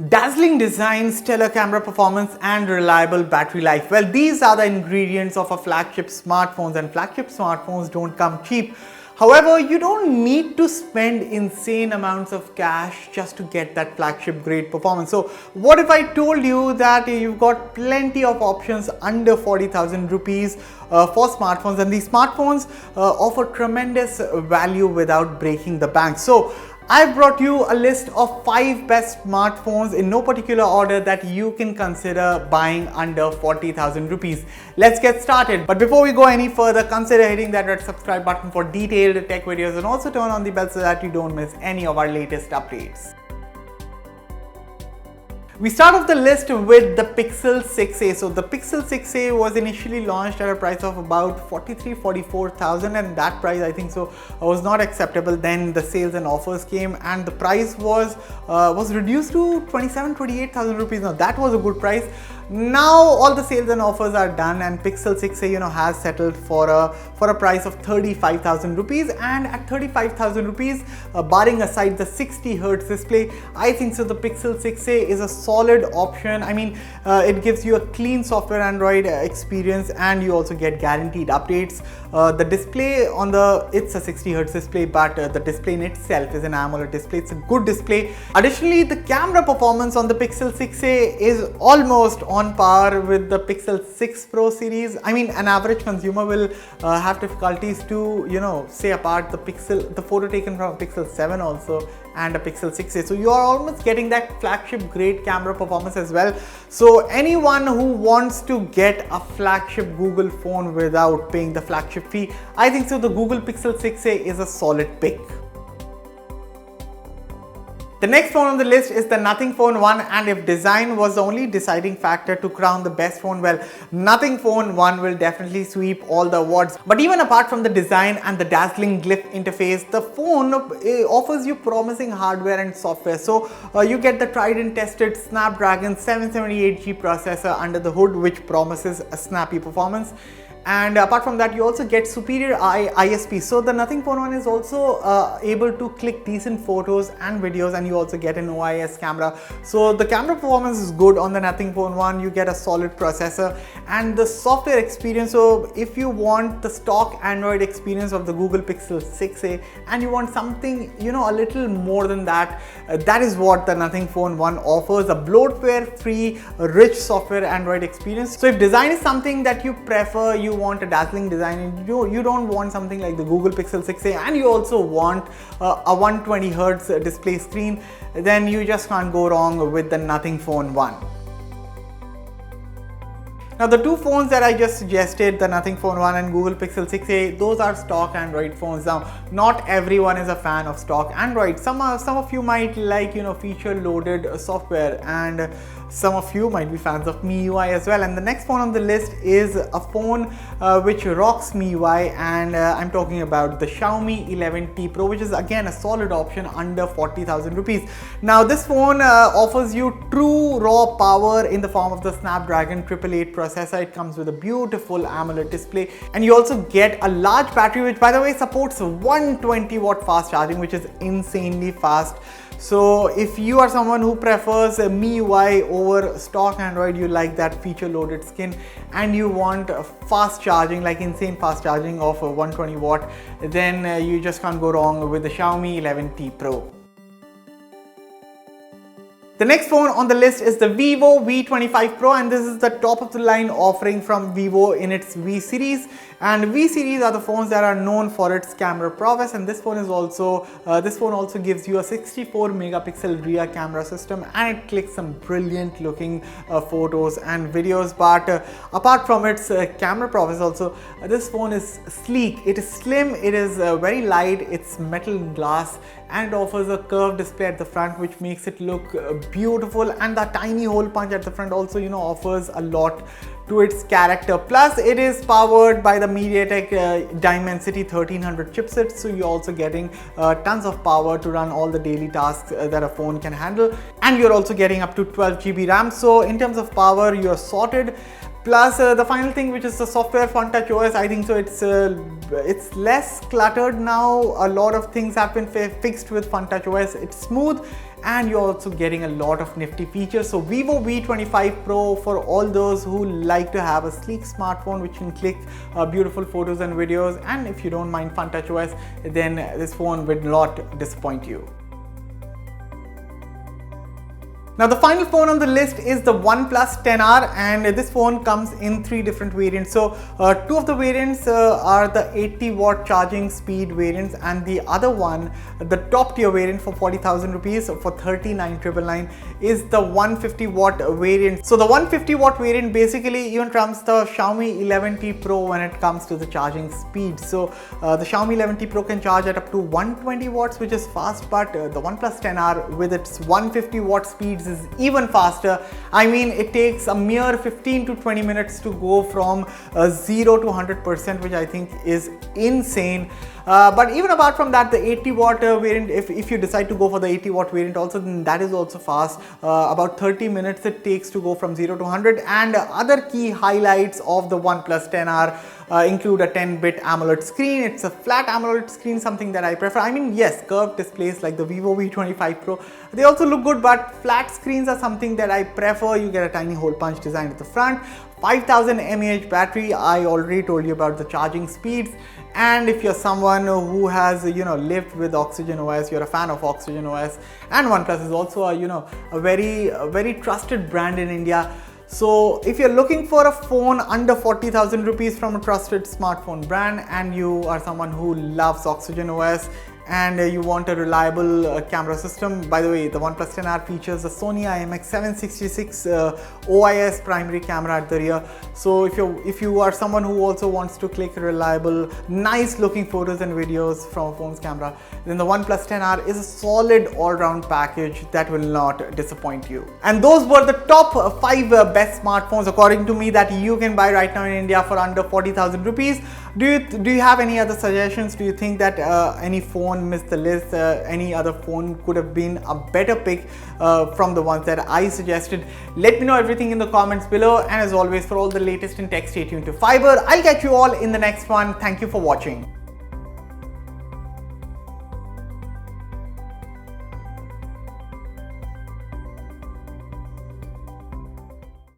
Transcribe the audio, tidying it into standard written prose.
Dazzling design, stellar camera performance and reliable battery life. Well, these are the ingredients of a flagship smartphones, and flagship smartphones don't come cheap. However, you don't need to spend insane amounts of cash just to get that flagship grade performance. So what if I told you that you've got plenty of options under 40,000 rupees for smartphones, and these smartphones offer tremendous value without breaking the bank. So I've brought you a list of 5 best smartphones in no particular order that you can consider buying under 40,000 rupees. Let's get started. But before we go any further, consider hitting that red subscribe button for detailed tech videos, and also turn on the bell so that you don't miss any of our latest updates. We start off the list with the Pixel 6a. So the Pixel 6a was initially launched at a price of about 44,000, and that price, I think so, was not acceptable. Then the sales and offers came and the price was reduced to 28,000 rupees. Now that was a good price. Now all the sales and offers are done, and Pixel 6a has settled for a price of 35,000 rupees. And at 35,000 rupees, barring aside the 60Hz display, I think so the Pixel 6a is a solid option. I mean, it gives you a clean software Android experience, and you also get guaranteed updates. The display it's a 60Hz display, but the display in itself is an AMOLED display. It's a good display. Additionally, the camera performance on the Pixel 6a is almost on par with the Pixel 6 Pro series. I mean, an average consumer will have difficulties to, say apart the photo taken from a Pixel 7 also and a Pixel 6a. So you are almost getting that flagship grade camera performance as well. So anyone who wants to get a flagship Google phone without paying the flagship fee, I think so the Google Pixel 6a is a solid pick. The next phone on the list is the Nothing Phone 1, and if design was the only deciding factor to crown the best phone, well, Nothing Phone 1 will definitely sweep all the awards. But even apart from the design and the dazzling glyph interface, the phone offers you promising hardware and software. So you get the tried and tested Snapdragon 778G processor under the hood, which promises a snappy performance. And apart from that, you also get superior ISP. So the Nothing Phone 1 is also able to click decent photos and videos, and you also get an OIS camera. So the camera performance is good on the Nothing Phone 1. You get a solid processor and the software experience. So if you want the stock Android experience of the Google Pixel 6a and you want something, a little more than that, that is what the Nothing Phone 1 offers: a bloatware-free, rich software Android experience. So if design is something that you prefer, you want a dazzling design, and you don't want something like the Google Pixel 6a, and you also want a 120Hz display screen, then you just can't go wrong with the Nothing Phone 1. Now the two phones that I just suggested, the Nothing Phone 1 and Google Pixel 6a, those are stock Android phones. Now not everyone is a fan of stock Android. Some of you might like feature loaded software, and some of you might be fans of MIUI as well. And the next phone on the list is a phone which rocks MIUI, and I'm talking about the Xiaomi 11T Pro, which is again a solid option under 40,000 rupees. Now this phone offers you true raw power in the form of the Snapdragon 888 processor. It comes with a beautiful AMOLED display, and you also get a large battery, which by the way supports 120 watt fast charging, which is insanely fast. So if you are someone who prefers MIUI over stock Android, you like that feature loaded skin, and you want fast charging, like insane fast charging of 120 watt, then you just can't go wrong with the Xiaomi 11T Pro. The next phone on the list is the Vivo V25 Pro, and this is the top of the line offering from Vivo in its V series. And V series are the phones that are known for its camera prowess, and this phone also gives you a 64 megapixel rear camera system, and it clicks some brilliant looking photos and videos. But apart from its camera prowess, also this phone is sleek, it is slim, it is very light, it's metal glass, and it offers a curved display at the front, which makes it look beautiful. And the tiny hole punch at the front also offers a lot to its character. Plus it is powered by the MediaTek Dimensity 1300 chipset, so you're also getting tons of power to run all the daily tasks that a phone can handle, and you're also getting up to 12 GB RAM. So in terms of power, you're sorted. Plus the final thing, which is the software FunTouch OS, I think so it's less cluttered now. A lot of things have been fixed with FunTouch OS. It's smooth, and you're also getting a lot of nifty features. So Vivo V25 Pro, for all those who like to have a sleek smartphone which can click beautiful photos and videos, and if you don't mind Fun Touch OS, then this phone will not disappoint you. Now the final phone on the list is the OnePlus 10R, and this phone comes in 3 different variants. So 2 of the variants are the 80-watt charging speed variants, and the other one, the top tier variant for 40,000 rupees, for 39,999, is the 150-watt variant. So the 150-watt variant basically even trumps the Xiaomi 11T Pro when it comes to the charging speed. So the Xiaomi 11T Pro can charge at up to 120 watts, which is fast, but the OnePlus 10R with its 150-watt speeds is even faster. I mean, it takes a mere 15 to 20 minutes to go from 0 to 100%, which I think is insane. But even apart from that, the 80-watt variant, if you decide to go for the 80-watt variant also, then that is also fast. About 30 minutes it takes to go from 0 to 100. And other key highlights of the OnePlus 10R include a 10-bit AMOLED screen. It's a flat AMOLED screen, something that I prefer. I mean, yes, curved displays like the Vivo V25 Pro, they also look good, but flat screens are something that I prefer. You get a tiny hole punch design at the front, 5000 mAh battery. I already told you about the charging speeds. And if you're someone who has, lived with Oxygen OS, you're a fan of Oxygen OS, and OnePlus is also a very trusted brand in India. So if you're looking for a phone under 40,000 rupees from a trusted smartphone brand, and you are someone who loves Oxygen OS, and you want a reliable camera system, by the way, the OnePlus 10R features a Sony IMX766 OIS primary camera at the rear. So if you are someone who also wants to click reliable, nice looking photos and videos from a phone's camera, then the OnePlus 10R is a solid all-round package that will not disappoint you. And those were the top 5 best smartphones according to me that you can buy right now in India for under 40,000 rupees. Do you have any other suggestions? Do you think that any phone missed the list? Any other phone could have been a better pick from the ones that I suggested? Let me know everything in the comments below, and as always, for all the latest in tech, stay tuned to Fiiber. I'll catch you all in the next one. Thank you for watching.